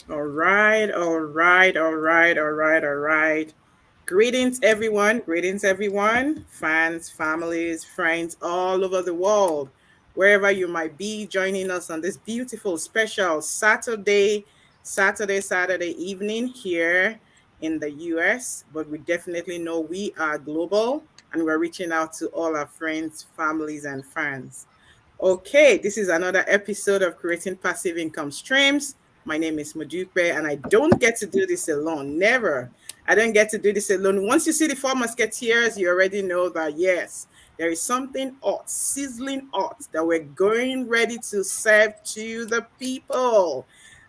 All right, all right, all right, all right, all right. Greetings, everyone. Greetings, everyone. Fans, families, friends all over the world, wherever you might be joining us on this beautiful, special Saturday evening here in the US. But we definitely know we are global and we're reaching out to all our friends, families, and fans. Okay, this is another episode of Creating Passive Income Streams. My name is Modupe, and I don't get to do this alone. Never. I don't get to do this alone. Once you see the four musketeers, you already know that yes, there is something hot, sizzling hot that we're going ready to serve to the people.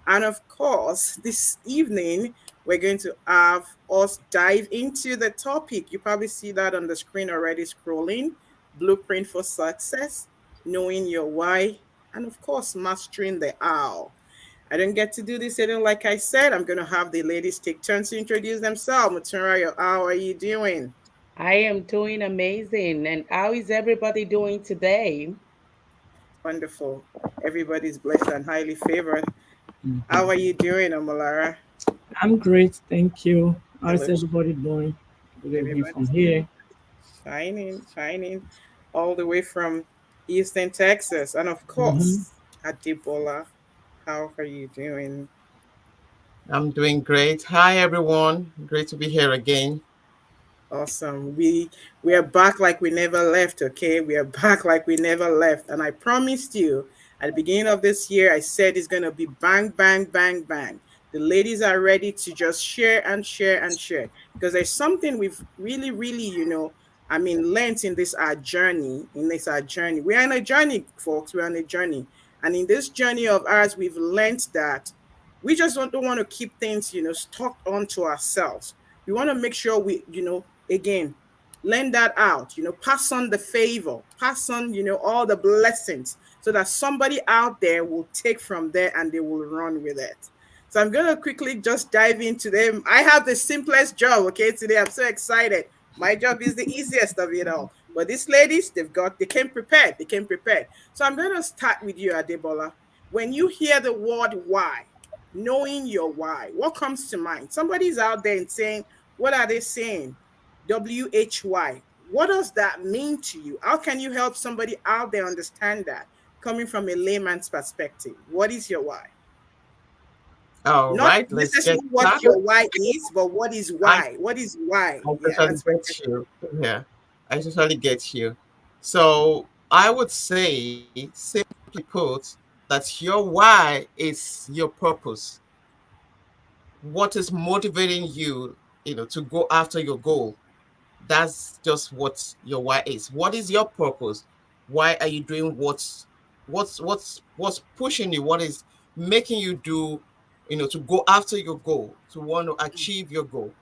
And of course, this evening, we're going to have us dive into the topic. You probably see that on the screen already scrolling. Blueprint for success, knowing your why, and of course, mastering the how. I don't get to do this alone. Like I said, I'm going to have the ladies take turns to introduce themselves. Matura, how are you doing? I am doing amazing. And how is everybody doing today? Wonderful. Everybody's blessed and highly favored. How Mhm. are you doing, Omalara? I'm great, thank you. How's Hello. everybody doing? Good evening from Everybody's here. doing shining, shining, all the way from Houston, Texas. And of Hmm. course, Adibola, how are you doing? I'm doing great. Hi, everyone. Great to be here again. Awesome. We are back like we never left, okay? We are back like we never left. And I promised you at the beginning of this year, I said it's gonna be bang, bang, bang, bang. The ladies are ready to just share and share and share. Because there's something we've really, really, learned in this our journey. In this our journey. We're on a journey, folks. We're on a journey. And in this journey of ours, we've learned that we just don't want to keep things, stuck onto ourselves. We want to make sure we, again, lend that out, pass on the favor, pass on, all the blessings so that somebody out there will take from there and they will run with it. So I'm going to quickly just dive into them. I have the simplest job, okay, today. I'm so excited. My job is the easiest of it all. But these ladies, they came prepared. They came prepared. So I'm going to start with you, Adebola. When you hear the word why, knowing your why, what comes to mind? Somebody's out there and saying, what are they saying? WHY. What does that mean to you? How can you help somebody out there understand that coming from a layman's perspective? What is your why? All Not right, let's get necessarily what started. your why is, but what is I, why? What is why? I Yeah, totally that's very get different. you. Yeah, I totally get you. So I would say, simply put, that your why is your purpose. What is motivating you, to go after your goal? That's just what your why is. What is your purpose? Why are you doing what's pushing you? What is making you do, to go after your goal, to want to achieve your goal?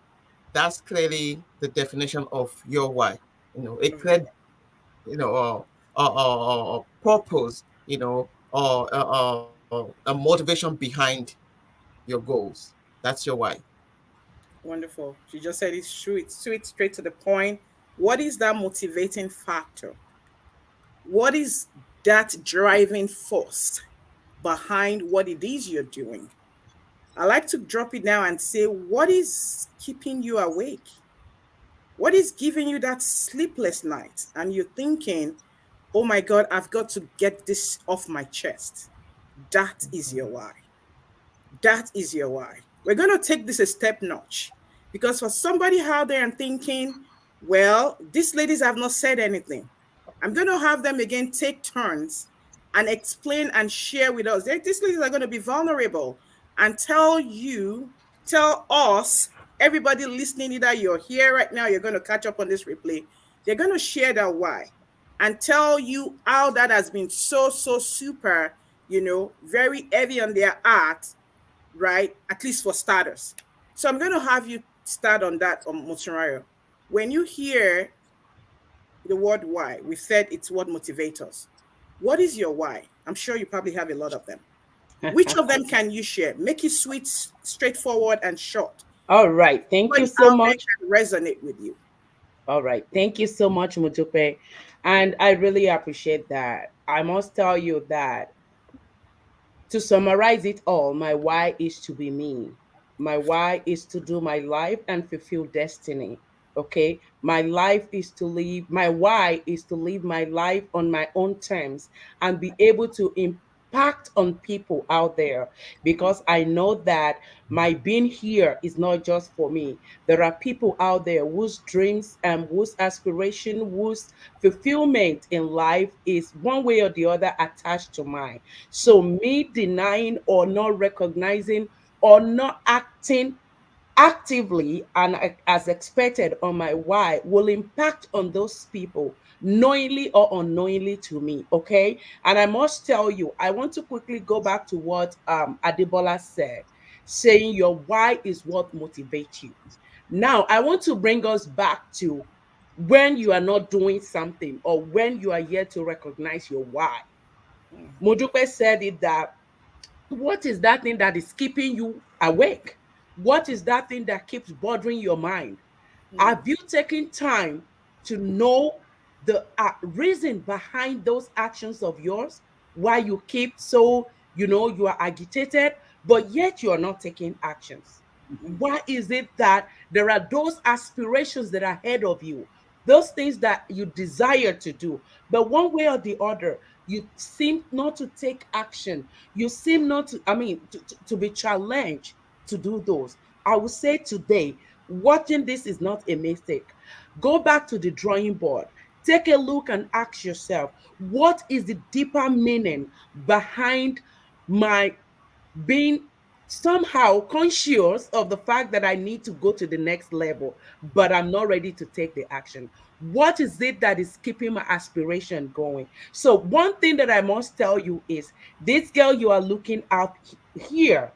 That's clearly the definition of your why. A clear, purpose, a motivation behind your goals. That's your why. Wonderful. She just said it's sweet, sweet, straight to the point. What is that motivating factor? What is that driving force behind what it is you're doing? I like to drop it down and say, what is keeping you awake? What is giving you that sleepless night? And you're thinking, oh my God, I've got to get this off my chest. That is your why. That is your why. We're going to take this a step notch because for somebody out there and thinking, well, these ladies have not said anything. I'm going to have them again take turns and explain and share with us. These ladies are going to be vulnerable and tell you, tell us, everybody listening, either you're here right now, you're going to catch up on this replay. They're going to share that why and tell you how that has been so, so super, very heavy on their heart, right? At least for starters. So I'm going to have you start on that, Moturayo. When you hear the word why, we said it's what motivates us. What is your why? I'm sure you probably have a lot of them. Which of them can you share? Make it sweet, straightforward, and short. All right. Thank you Somebody so out there much. can resonate with you. All right. Thank you so much, Mutupe. And I really appreciate that. I must tell you that To summarize it all, my why is to be me. My why is to do my life and fulfill destiny. Okay. My life is to live, my why is to live my life on my own terms and be able to impact on people out there, because I know that my being here is not just for me. There are people out there whose dreams and whose aspiration, whose fulfillment in life is one way or the other attached to mine. So me denying or not recognizing or not acting actively and as expected on my why will impact on those people knowingly or unknowingly to me. Okay. And I must tell you, I want to quickly go back to what Adibola said, saying your why is what motivates you. Now I want to bring us back to when you are not doing something or when you are yet to recognize your why. Modupe said it that what is that thing that is keeping you awake? What is that thing that keeps bothering your mind? Have you taken time to know the reason behind those actions of yours? Why you keep so, you are agitated, but yet you are not taking actions? Why is it that there are those aspirations that are ahead of you, those things that you desire to do, but one way or the other, you seem not to take action. You seem not to, to be challenged to do those. I would say today, watching this is not a mistake. Go back to the drawing board. Take a look and ask yourself, what is the deeper meaning behind my being somehow conscious of the fact that I need to go to the next level, but I'm not ready to take the action? What is it that is keeping my aspiration going? So, one thing that I must tell you is this girl you are looking at here,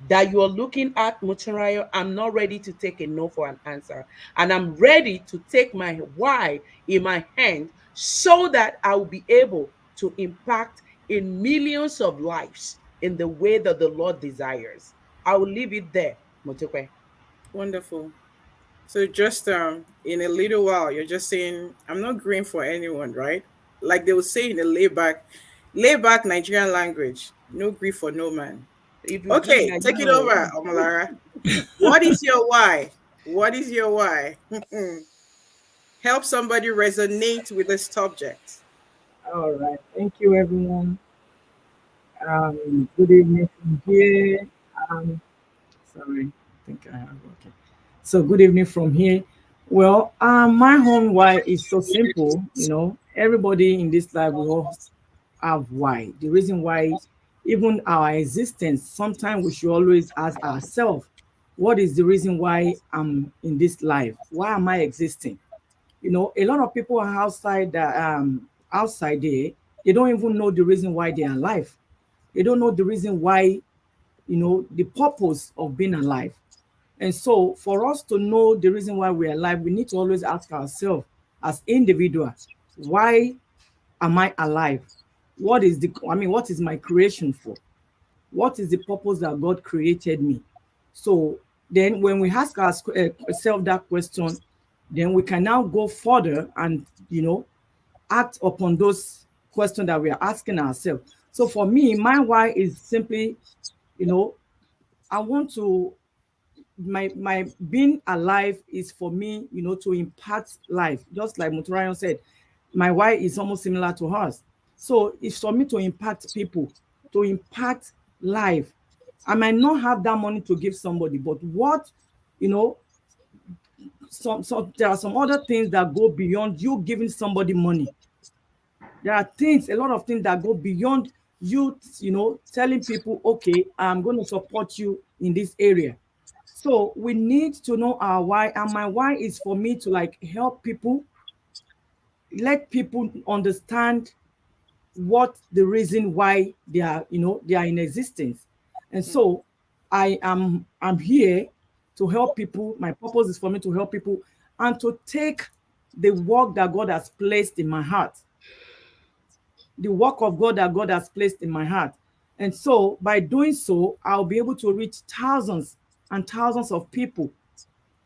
that you're looking at, Mucharayo, I'm not ready to take a no for an answer. And I'm ready to take my why in my hand so that I will be able to impact in millions of lives in the way that the Lord desires. I will leave it there, Motekwe. Wonderful. So just in a little while, you're just saying, I'm not green for anyone, right? Like they would say in a layback Nigerian language, no grief for no man. It will be Okay, now, take it over, Omalara. What is your why? What is your why? Help somebody resonate with this subject. All right. Thank you, everyone. Good evening from here. Um, Sorry, I think I have. Okay. So, good evening from here. Well, my own why is so simple. Everybody in this life, we all have why. The reason why, even our existence, sometimes we should always ask ourselves, what is the reason why I'm in this life? Why am I existing? A lot of people are outside there. They don't even know the reason why they are alive. They don't know the reason why, the purpose of being alive. And so, for us to know the reason why we're alive, we need to always ask ourselves as individuals, why am I alive? What is my creation for? What is the purpose that God created me? So then when we ask ourselves that question, then we can now go further and, act upon those questions that we are asking ourselves. So for me, my why is simply, you know, I want to my being alive is for me, to impact life. Just like Muturayan said, my why is almost similar to hers. So it's for me to impact people, to impact life. I might not have that money to give somebody, but what, you know, so there are some other things that go beyond you giving somebody money. There are things, a lot of things that go beyond you, telling people, okay, I'm going to support you in this area. So we need to know our why, and my why is for me to like help people, let people understand what the reason why they are in existence. And so I'm here to help people. My purpose is for me to help people and to take the work that God has placed in my heart, the work of God that God has placed in my heart. And so by doing so, I'll be able to reach thousands and thousands of people.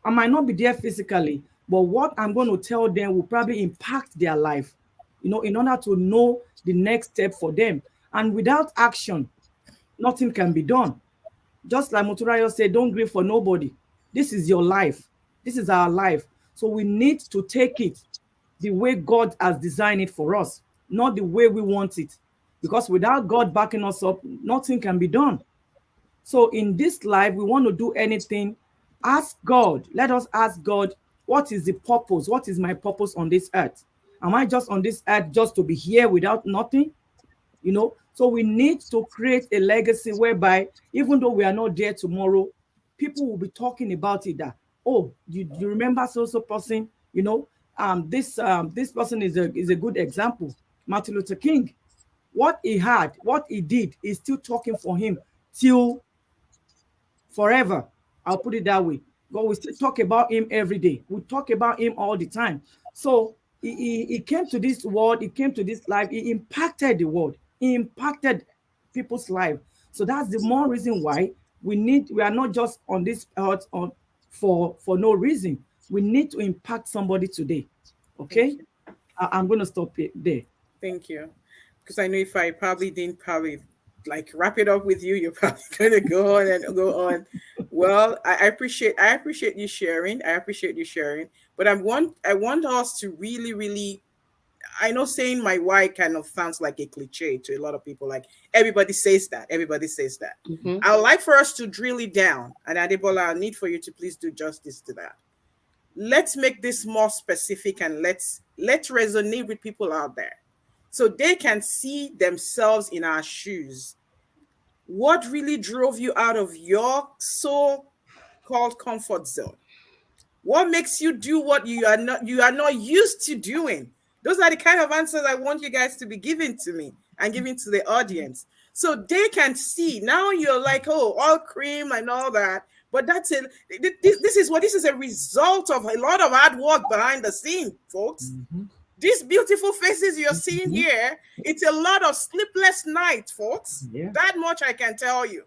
I might not be there physically, but what I'm going to tell them will probably impact their life, in order to know the next step for them. And without action, nothing can be done. Just like Moturayo said, don't grieve for nobody. This is your life. This is our life. So we need to take it the way God has designed it for us, not the way we want it. Because without God backing us up, nothing can be done. So in this life, we want to do anything. Ask God. Let us ask God, what is the purpose? What is my purpose on this earth? Am I just on this earth just to be here without nothing? So we need to create a legacy whereby even though we are not there tomorrow, people will be talking about it, that, oh, you remember so person, this person is a good example. Martin Luther King, what he did is still talking for him till forever. I'll put it that way. God, we still talk about him every day. We talk about him all the time. So he came to this world, he came to this life, he impacted the world, he impacted people's life. So that's the more reason why we are not just on this earth for no reason. We need to impact somebody today. Thank Okay? you. I'm going to stop it there. Thank you. Because I know if I probably didn't probably like wrap it up with you, you're probably gonna go on and go on. Well, I appreciate you sharing. I appreciate you sharing. But I want us to really, really, I know saying my why kind of sounds like a cliche to a lot of people. Like everybody says that. Everybody says that. Mm-hmm. I would like for us to drill it down. And Adebola, I need for you to please do justice to that. Let's make this more specific and let's resonate with people out there so they can see themselves in our shoes. What really drove you out of your so-called comfort zone? What makes you do what you are not used to doing? Those are the kind of answers I want you guys to be giving to me and giving to the audience. So they can see. Now you're like, oh, all cream and all that. But that's it. This is a result of a lot of hard work behind the scene, folks. Mhm. These beautiful faces you're seeing Mhm. here, it's a lot of sleepless nights, folks. Yeah. That much I can tell you.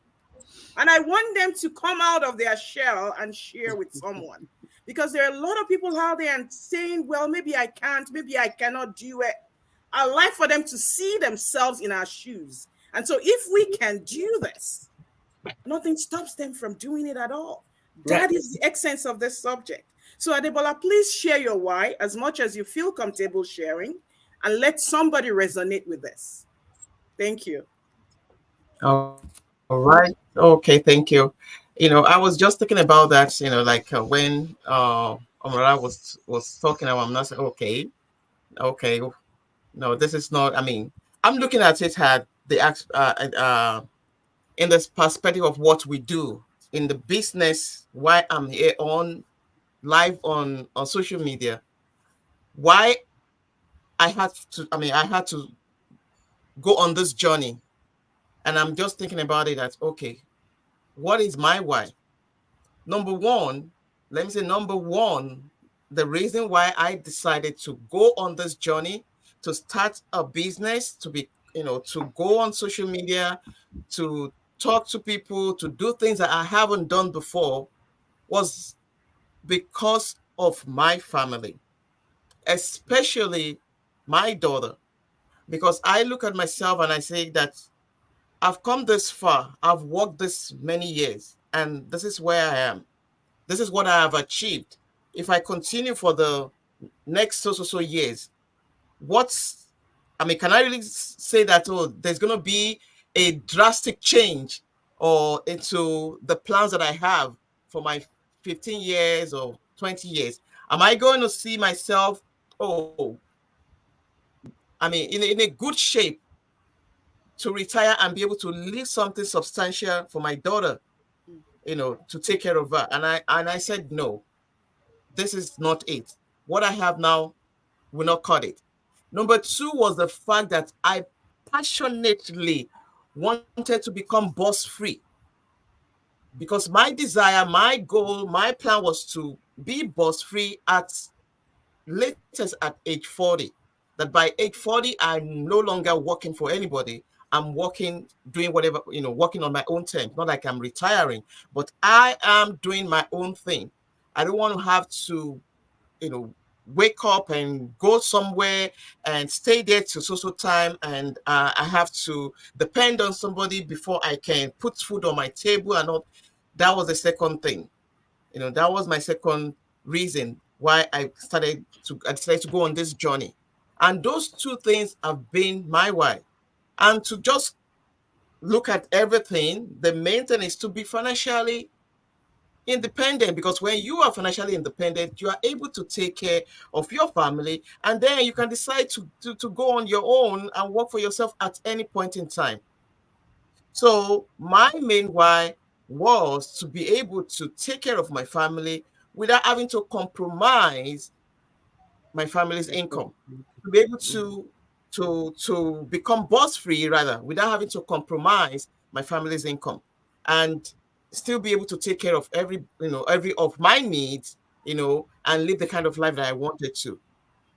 And I want them to come out of their shell and share with someone. Because there are a lot of people out there and saying, well, maybe I can't, maybe I cannot do it. I like for them to see themselves in our shoes. And so if we can do this, nothing stops them from doing it at all. Right. That is the essence of this subject. So Adebola, please share your why as much as you feel comfortable sharing and let somebody resonate with this. Thank you. All right. Okay, thank you. I was just thinking about that, like when Omara was talking about, I'm not saying, okay, no, this is not, I mean, I'm looking at it at in this perspective of what we do in the business, why I'm here on live on social media, why I had to go on this journey. And I'm just thinking about it as, okay, what is my why? Number one, let me say number one, the reason why I decided to go on this journey, to start a business, to go on social media, to talk to people, to do things that I haven't done before, was because of my family, especially my daughter. Because I look at myself and I say that I've come this far, I've worked this many years, and this is where I am. This is what I have achieved. If I continue for the next so years, can I really say that, oh, there's going to be a drastic change or into the plans that I have for my 15 years or 20 years? Am I going to see myself, oh, in a good shape to retire and be able to leave something substantial for my daughter, to take care of her? And I said, no, this is not it. What I have now will not cut it. Number two was the fact that I passionately wanted to become boss free, because my desire, my goal, my plan was to be boss free at latest at age 40. That by age 40, I'm no longer working for anybody. I'm working, doing whatever, working on my own terms. Not like I'm retiring, but I am doing my own thing. I don't want to have to, you know, wake up and go somewhere and stay there till so time, and I have to depend on somebody before I can put food on my table and all. That was the second thing. That was my second reason why I decided to go on this journey. And those two things have been my why. And to just look at everything, the main thing is to be financially independent, because when you are financially independent, you are able to take care of your family, and then you can decide to go on your own and work for yourself at any point in time. So my main why was to be able to take care of my family without having to compromise my family's income, to be able to become boss free, rather, without having to compromise my family's income, and still be able to take care of every of my needs, and live the kind of life that I wanted to.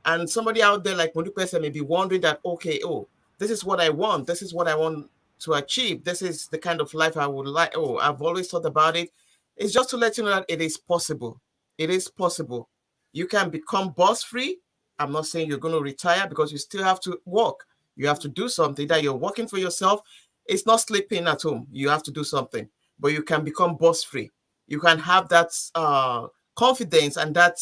And somebody out there like Modipe said may be wondering that, okay, oh, this is what I want. This is what I want to achieve. This is the kind of life I would like. Oh, I've always thought about it. It's just to let you know that it is possible. It is possible. You can become boss free. I'm not saying you're going to retire, because you still have to work. You have to do something, that you're working for yourself. It's not sleeping at home. You have to do something, but you can become boss free. You can have that confidence and that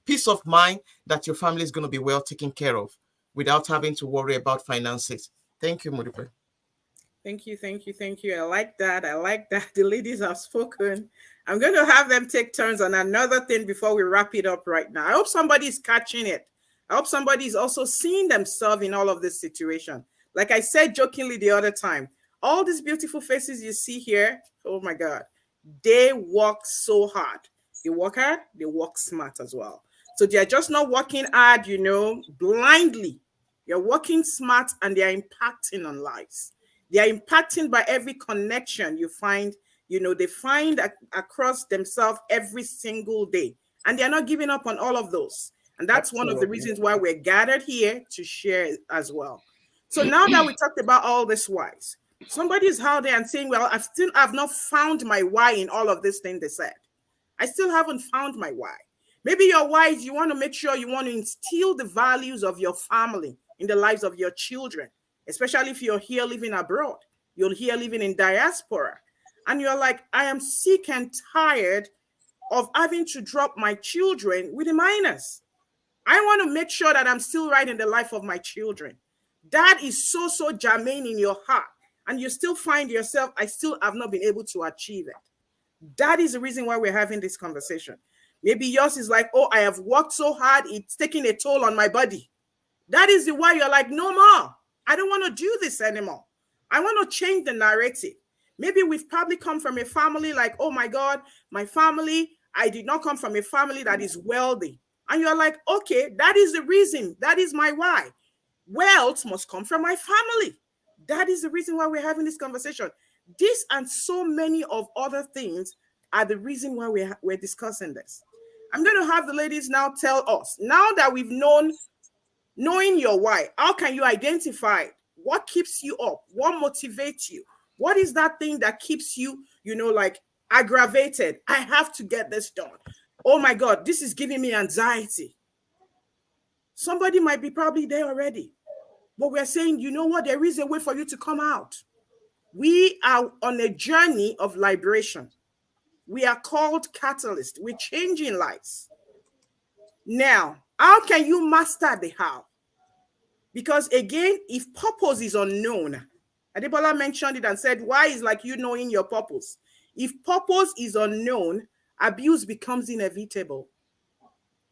peace of mind that your family is going to be well taken care of without having to worry about finances. Thank you, Modipe. Thank you, thank you, thank you. I like that. I like that. The ladies have spoken. I'm going to have them take turns on another thing before we wrap it up right now. I hope somebody's catching it. I hope somebody's also seeing themselves in all of this situation. Like I said jokingly the other time, all these beautiful faces you see here, oh my God, they work so hard. They work hard, they work smart as well. So they're just not working hard, blindly. They're working smart and they're impacting on lives. They are impacting by every connection you find, they find across themselves every single day. And they're not giving up on all of those. And that's one of the Absolutely. reasons why we're gathered here to share as well. So now that we talked about all this whys, somebody's out there and saying, well, I've not found my why in all of this thing they said. I still haven't found my why. Maybe your why is you want to make sure you want to instill the values of your family in the lives of your children, especially if you're here living abroad, you're here living in diaspora, and you're like, I am sick and tired of having to drop my children with the minors. I want to make sure that I'm still right in the life of my children. That is so germane in your heart, and you still find yourself, I still have not been able to achieve it. That is the reason why we're having this conversation. Maybe yours is like, oh, I have worked so hard, it's taking a toll on my body. That is the why you're like, no more. I don't want to do this anymore. I want to change the narrative. Maybe we've probably come from a family like, oh my God, my family, I did not come from a family that is wealthy. And you're like, okay, that is the reason. That is my why. Wealth must come from my family. That is the reason why we're having this conversation. This and so many of other things are the reason why we're discussing this. I'm going to have the ladies now tell us, now that we've knowing your why, how can you identify what keeps you up? What motivates you? What is that thing that keeps you, like aggravated? I have to get this done. Oh my God, this is giving me anxiety. Somebody might be probably there already. But we're saying, you know what? There is a way for you to come out. We are on a journey of liberation. We are called catalysts. We're changing lives. Now, how can you master the how? Because again, if purpose is unknown, Adebola mentioned it and said, why is like you knowing your purpose? If purpose is unknown, abuse becomes inevitable.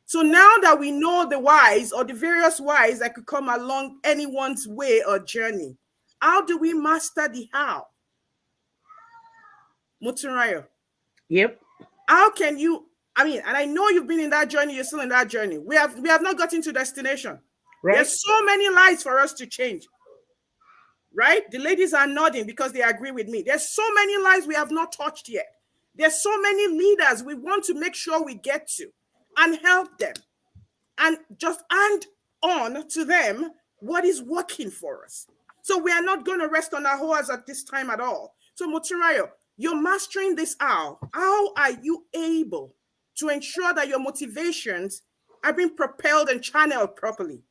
So now that we know the whys or the various whys that could come along anyone's way or journey, how do we master the how? Muturayo, Yep. how can you, and I know you've been in that journey, you're still in that journey. We have not gotten to destination. Right. There's so many lives for us to change. Right? The ladies are nodding because they agree with me. There's so many lives we have not touched yet. There's so many leaders we want to make sure we get to and help them and just hand on to them what is working for us. So we are not going to rest on our horse at this time at all. So Muturayo, you're mastering this how. How are you able to ensure that your motivations are being propelled and channeled properly?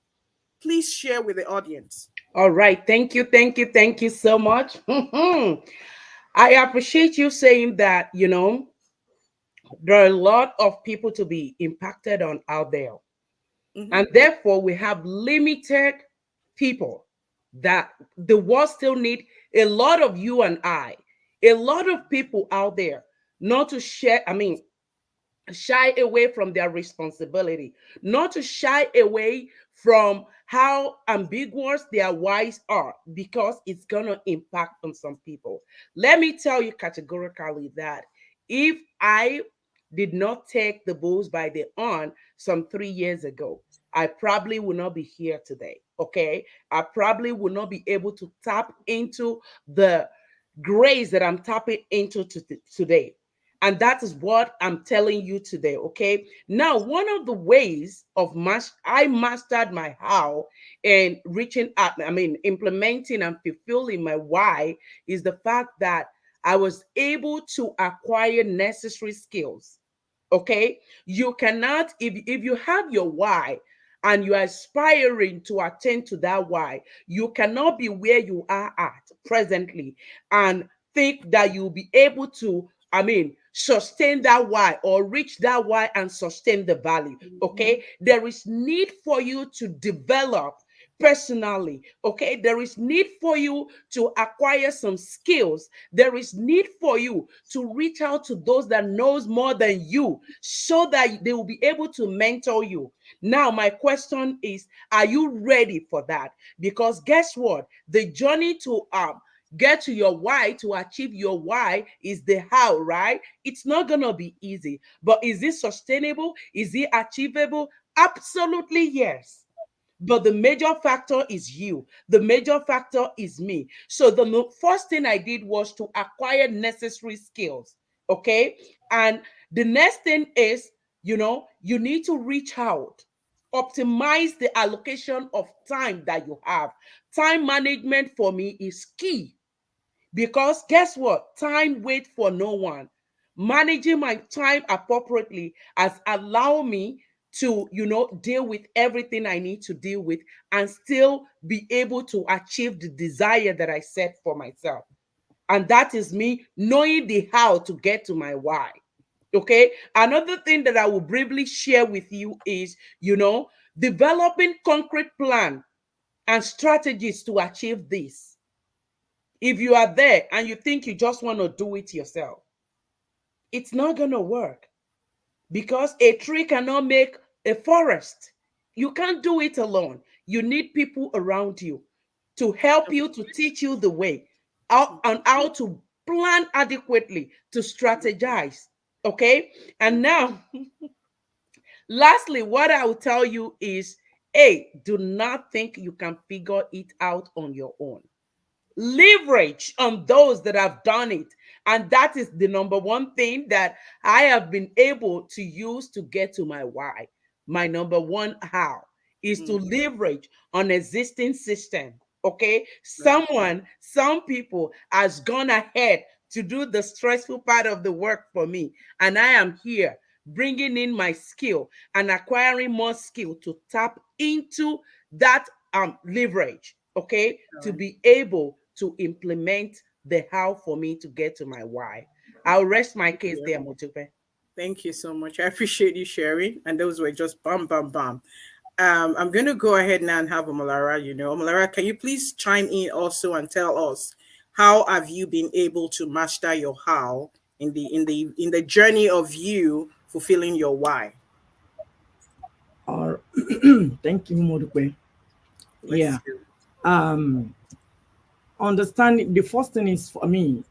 Please share with the audience. All right. Thank you. Thank you. Thank you so much. I appreciate you saying that, there are a lot of people to be impacted on out there. Mm-hmm. And therefore, we have limited people that the world still need a lot of you and I, a lot of people out there not to share, shy away from their responsibility, not to shy away from how ambiguous their whys are, because it's going to impact on some people. Let me tell you categorically that if I did not take the bulls by the horn some 3 years ago, I probably would not be here today. Okay. I probably would not be able to tap into the grace that I'm tapping into today. And that is what I'm telling you today. Okay. Now, one of the ways of I mastered my how and reaching out, implementing and fulfilling my why is the fact that I was able to acquire necessary skills. Okay. You cannot, if you have your why and you are aspiring to attend to that why, you cannot be where you are at presently and think that you'll be able to, sustain that why or reach that why and sustain the value. Mm-hmm. Okay. There is need for you to develop personally. Okay. There is need for you to acquire some skills. There is need for you to reach out to those that knows more than you so that they will be able to mentor you. Now, my question is, are you ready for that? Because guess what? The journey to get to your why, to achieve your why, is the how, right? It's not gonna be easy, but is it sustainable? Is it achievable? Absolutely yes. But the major factor is you. The major factor is me. So the first thing I did was to acquire necessary skills. Okay. And the next thing is, you need to reach out, optimize the allocation of time that you have. Time management for me is key, because guess what? Time waits for no one. Managing my time appropriately has allowed me to, deal with everything I need to deal with and still be able to achieve the desire that I set for myself. And that is me knowing the how to get to my why. Okay. Another thing that I will briefly share with you is, developing concrete plan and strategies to achieve this. If you are there and you think you just want to do it yourself, it's not going to work, because a tree cannot make a forest. You can't do it alone. You need people around you to help you, to teach you the way out on how to plan adequately, to strategize. Okay. And now, lastly, what I will tell you is, A, do not think you can figure it out on your own. Leverage on those that have done it. And that is the number one thing that I have been able to use to get to my why. My number one how is to Mm-hmm. leverage on existing system. Okay. Right. Some people has gone ahead to do the stressful part of the work for me. And I am here bringing in my skill and acquiring more skill to tap into that leverage. Okay. To Right. be able to implement the how for me to get to my why. I'll rest my Thank case you. there, Motupe. Thank you so much. I appreciate you sharing. And those were just bam, bam, bam. I'm going to go ahead now and have Omolara. Omolara, can you please chime in also and tell us how have you been able to master your how in the journey of you fulfilling your why? Or thank you, Modukwe. Yeah. Bless you. Um, Understanding, the first thing is for me,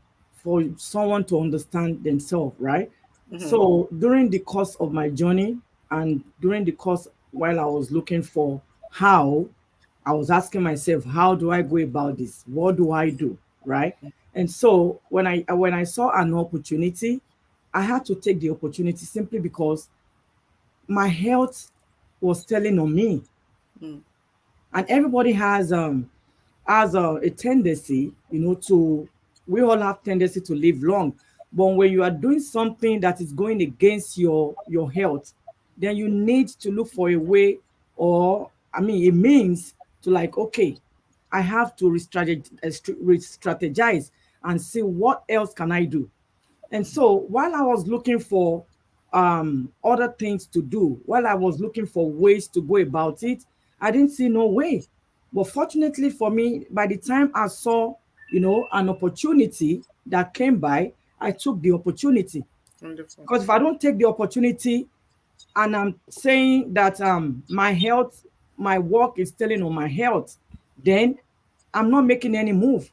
for someone to understand themselves, right? Mm-hmm. So during the course of my journey and during the course while I was looking for how, I was asking myself, how do I go about this? What do I do? Right. And so when I saw an opportunity, I had to take the opportunity simply because my health was telling on me. Mm-hmm. And everybody has a tendency, to we all have tendency to live long. But when you are doing something that is going against your health, then you need to look for a way, or I mean a means to like, okay, I have to re-strategize and see what else can I do. And so while I was looking for other things to do, while I was looking for ways to go about it, I didn't see no way. But fortunately for me, by the time I saw, an opportunity that came by, I took the opportunity. Wonderful. Because if I don't take the opportunity, and I'm saying that my health, my work is telling on my health, then I'm not making any move.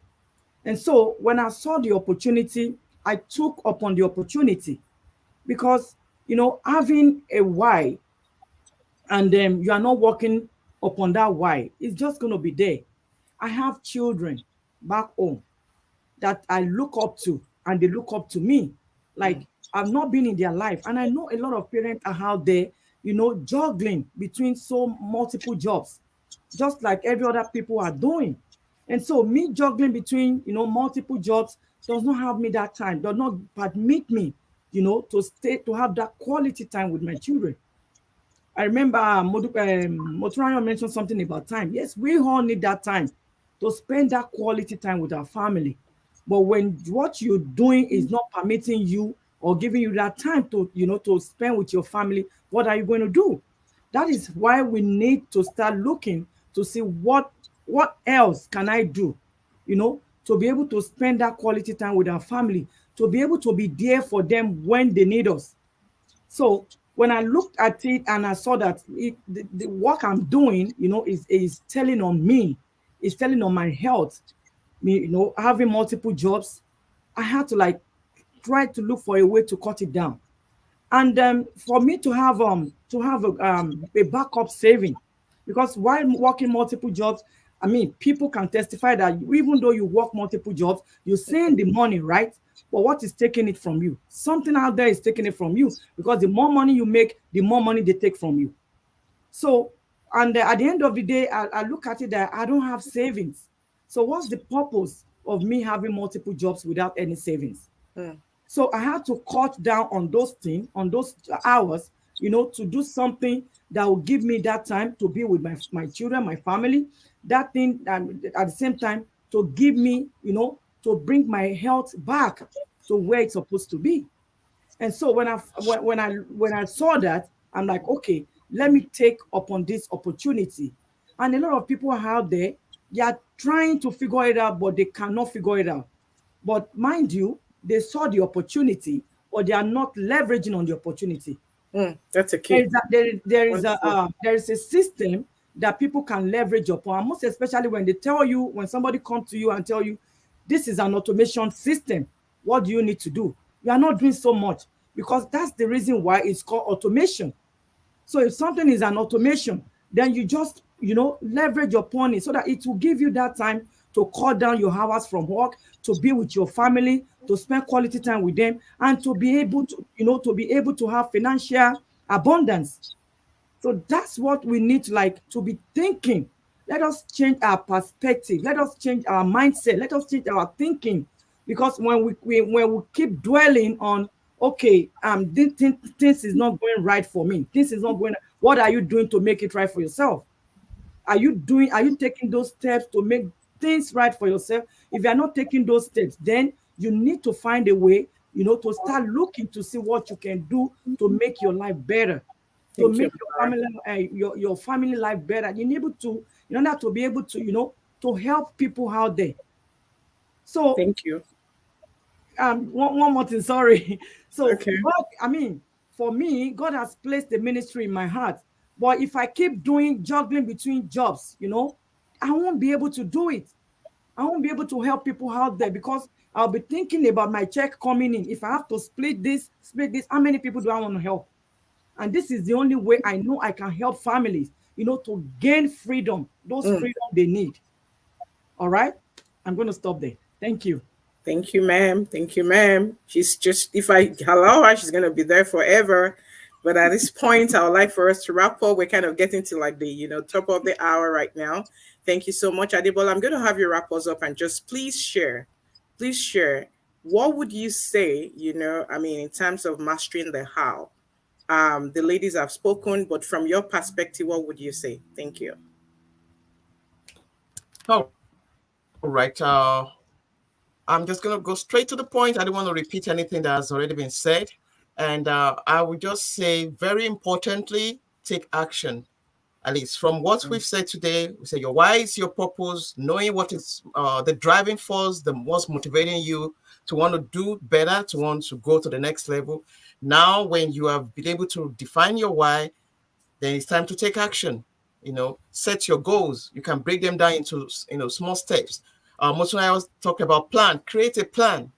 And so when I saw the opportunity, I took upon the opportunity, because having a why, and then you are not working upon that why, it's just going to be there. I have children back home that I look up to, and they look up to me. Mm. Like, I've not been in their life, and I know a lot of parents are out there, juggling between so multiple jobs, just like every other people are doing. And so me juggling between multiple jobs does not have me that time, does not permit me, to stay, to have that quality time with my children. I remember Moturanya mentioned something about time. Yes, we all need that time to spend that quality time with our family. But when what you're doing is not permitting you or giving you that time to, to spend with your family, what are you going to do? That is why we need to start looking to see what else can I do, to be able to spend that quality time with our family, to be able to be there for them when they need us. So when I looked at it and I saw that the work I'm doing, is telling on me, is telling on my health, me, having multiple jobs, I had to like try to look for a way to cut it down. And for me to have a backup saving, because while working multiple jobs, I mean, people can testify that even though you work multiple jobs, you're seeing the money, right? But what is taking it from you? Something out there is taking it from you, because the more money you make, the more money they take from you. So, and at the end of the day, I look at it that I don't have savings. So what's the purpose of me having multiple jobs without any savings? Mm. So I had to cut down on those things, on those hours, to do something that will give me that time to be with my children, my family. That thing, at the same time, to give me, to bring my health back to where it's supposed to be. And so when I saw that, I'm like, okay, let me take upon this opportunity. And a lot of people are out there, they are trying to figure it out, but they cannot figure it out. But mind you, they saw the opportunity, but they are not leveraging on the opportunity. Mm. That's a There key. is a, Wonderful. there is a system that people can leverage upon, most especially when they tell you, when somebody comes to you and tell you, this is an automation system. What do you need to do? You are not doing so much, because that's the reason why it's called automation. So if something is an automation, then you just, leverage upon it so that it will give you that time to cut down your hours from work, to be with your family, to spend quality time with them, and to be able to, have financial abundance. So that's what we need to like to be thinking. Let us change our perspective. Let us change our mindset. Let us change our thinking. Because when we keep dwelling on, okay, this is not going right for me. This is not going. What are you doing to make it right for yourself? Are you taking those steps to make things right for yourself? If you are not taking those steps, then you need to find a way, to start looking to see what you can do to make your life better, to Thank you, make your Mara. your family life better. You need to, in order to be able to, to help people out there. So Thank you. one more thing, sorry. So Okay. God, I mean, for me, God has placed the ministry in my heart. But if I keep doing juggling between jobs, I won't be able to do it. I won't be able to help people out there, because I'll be thinking about my check coming in. If I have to split this, how many people do I want to help? And this is the only way I know I can help families, to gain freedom, those Mm. freedom they need. All right. I'm going to stop there. Thank you. Thank you, ma'am. Thank you, ma'am. She's just, if I allow her, she's going to be there forever. But at this point, I would like for us to wrap up. We're kind of getting to like the, top of the hour right now. Thank you so much, Adibola. I'm going to have you wrap us up and just please share. What would you say, I mean, in terms of mastering the how? The ladies have spoken, but from your perspective, what would you say? Thank you. All right. I'm just going to go straight to the point. I don't want to repeat anything that has already been said. And I would just say, very importantly, take action. At least from what we've said today, we say your why is your purpose, knowing what is the driving force, the what's motivating you to want to do better, to want to go to the next level. Now, when you have been able to define your why, then it's time to take action. Set your goals. You can break them down into small steps. Most I always talk about plan. Create a plan.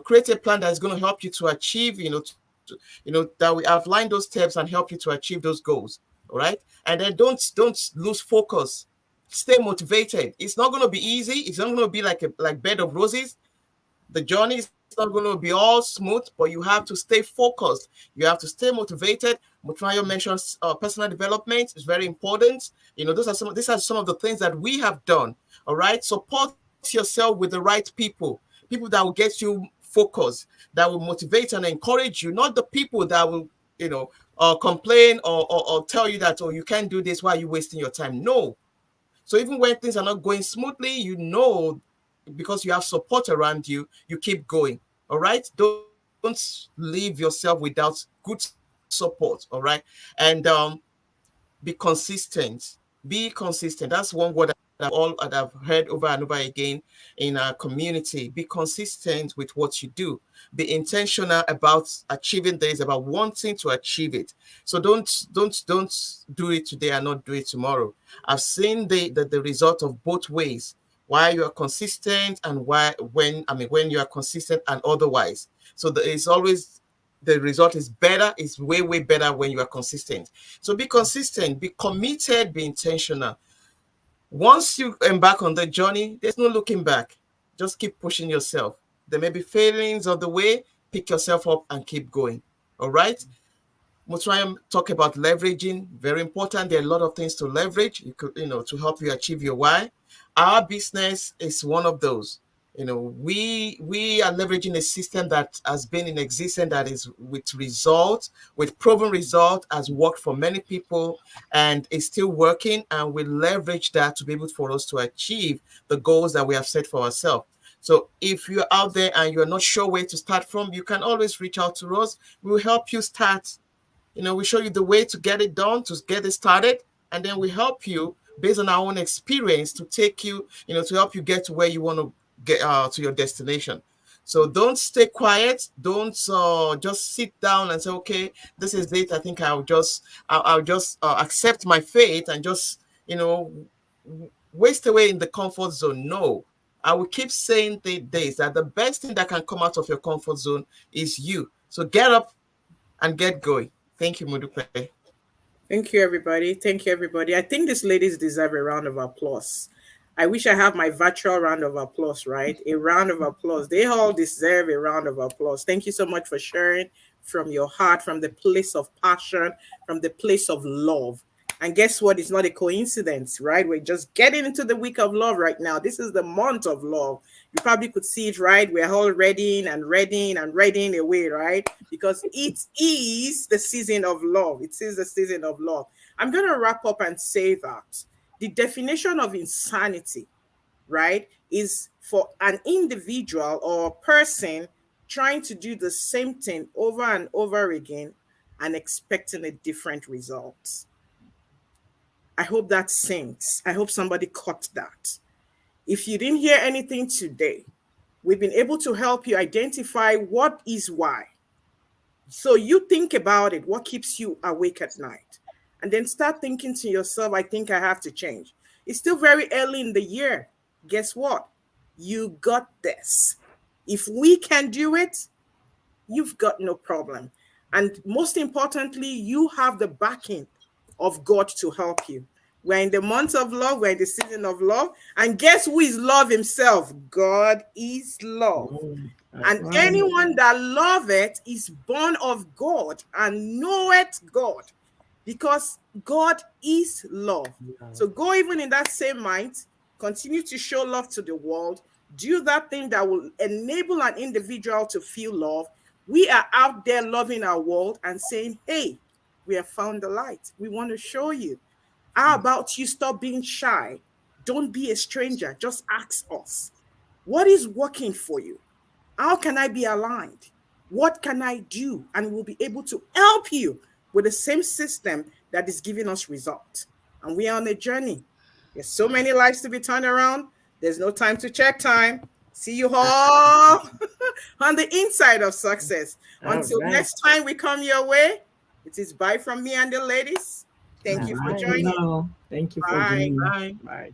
Create a plan that is going to help you to achieve. That we outline those steps and help you to achieve those goals. All right, and then don't lose focus. Stay motivated. It's not going to be easy. It's not going to be like bed of roses. The journey is not going to be all smooth, but you have to stay focused. You have to stay motivated. Mutrayo mentions personal development is very important. These are some of the things that we have done. All right, support yourself with the right people that will get you focused, that will motivate and encourage you, not the people that will complain or tell you that, oh, you can't do this, why are you wasting your time? No. So even when things are not going smoothly, because you have support around you, you keep going. All right. Don't leave yourself without good support. All right. And be consistent. Be consistent. That's one word that I've heard over and over again in our community. Be consistent with what you do. Be intentional about achieving this, about wanting to achieve it. So don't do it today and not do it tomorrow. I've seen the result of both ways. Why you are consistent and when you are consistent and otherwise. So it's always the result is better. It's way better when you are consistent. So be consistent, be committed, be intentional. Once you embark on the journey, there's no looking back. Just keep pushing yourself. There may be failings on the way. Pick yourself up and keep going. All right. We'll try and talk about leveraging. Very important. There are a lot of things to leverage. To help you achieve your why. Our business is one of those. We are leveraging a system that has been in existence, that is with proven result, has worked for many people and is still working. And we leverage that to be able for us to achieve the goals that we have set for ourselves. So if you're out there and you're not sure where to start from, you can always reach out to us. We'll help you start. We show you the way to get it done, to get it started, and then we help you based on our own experience to take you, to help you get to where you want to get to your destination. So don't stay quiet. Don't just sit down and say, okay, this is it. I think I'll just accept my fate and just, waste away in the comfort zone. No, I will keep saying this, that the best thing that can come out of your comfort zone is you. So get up and get going. Thank you, Modupe. Thank you, everybody. Thank you, everybody. I think these ladies deserve a round of applause. I wish I have my virtual round of applause, right? A round of applause. They all deserve a round of applause. Thank you so much for sharing from your heart, from the place of passion, from the place of love. And guess what? It's not a coincidence, right? We're just getting into the week of love right now. This is the month of love. You probably could see it, right? We're all readying away, right? Because it is the season of love. It is the season of love. I'm going to wrap up and say that the definition of insanity, right, is for an individual or person trying to do the same thing over and over again and expecting a different result. I hope that sinks. I hope somebody caught that. If you didn't hear anything today, we've been able to help you identify what is why. So you think about it, what keeps you awake at night? And then start thinking to yourself, I think I have to change. It's still very early in the year. Guess what? You got this. If we can do it, you've got no problem. And most importantly, you have the backing of God to help you. We're in the month of love. We're in the season of love. And guess who is love himself? God is love. And anyone that loveth is born of God and knoweth God, because God is love. So go even in that same mind, continue to show love to the world, do that thing that will enable an individual to feel love, We are out there loving our world and saying, hey, we have found the light. We want to show you. How about you stop being shy? Don't be a stranger. Just ask us. What is working for you? How can I be aligned? What can I do? And we'll be able to help you with the same system that is giving us results. And we are on a journey. There's so many lives to be turned around. There's no time to check time. See you all on the inside of success. All Until right. next time we come your way, it is bye from me and the ladies. Thank All you for Bye for right. joining. now. Thank you for Bye. joining. Bye. Bye.